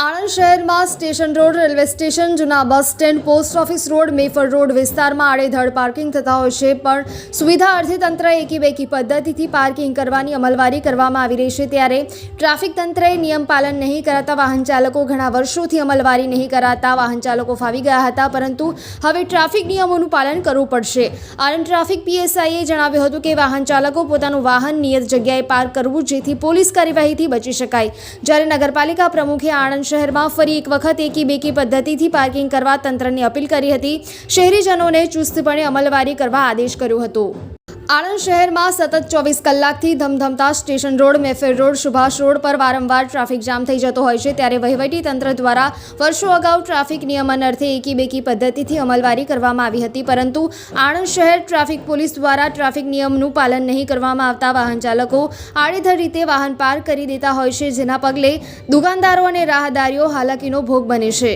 આણંદ શહેરમાં station road, railway station, જૂના bus stand, post office road, Mayfair road વિસ્તારમાં આડેધડ પાર્કિંગ થતા હોય છે, પણ સુવિધા અર્થે તંત્રએ એકી બેકી પદ્ધતિથી પાર્કિંગ કરવાની અમલવારી કરવામાં આવી રહી છે. ત્યારે ટ્રાફિક તંત્રએ નિયમ પાલન નહીં કરાતા વાહન ચાલકો ઘણા વર્ષોથી અમલવારી નહીં કરાતા વાહન ચાલકો ફાવી ગયા હતા, પરંતુ હવે ટ્રાફિક નિયમોનું પાલન કરવું પડશે. આણંદ ટ્રાફિક પીએસઆઈએ જણાવ્યું હતું કે વાહન ચાલકો પોતાનું વાહન નિયત જગ્યાએ પાર્ક કરવું, જેથી પોલીસ કાર્યવાહીથી બચી શકાય. જ્યારે નગરપાલિકા પ્રમુખે આણંદ શહેરમાં ફરી એક વખત એકી બેકી પદ્ધતિથી પાર્કિંગ કરવા તંત્રને અપીલ કરી હતી. શહેરીજનોને ચુસ્તપણે અમલવારી કરવા આદેશ કર્યો હતો. આણંદ શહેરમાં સતત 24 કલાકથી ધમધમતા station road, Mayfair road, Subhash road પર વારંવાર ટ્રાફિક જામ થઈ જતો હોય છે. ત્યારે વહીવટી તંત્ર દ્વારા વર્ષો અગાઉ ટ્રાફિક નિયમન અર્થે એકી બેકી પદ્ધતિથી અમલવારી કરવામાં આવી હતી, પરંતુ આણંદ શહેર ટ્રાફિક પોલીસ દ્વારા ટ્રાફિક નિયમનું પાલન નહીં કરવામાં આવતા વાહન ચાલકો આડેધડ રીતે વાહન પાર્ક કરી દેતા હોય છે, જેના પગલે દુકાનદારો અને રાહદારીઓ હાલાકીનો ભોગ બને છે.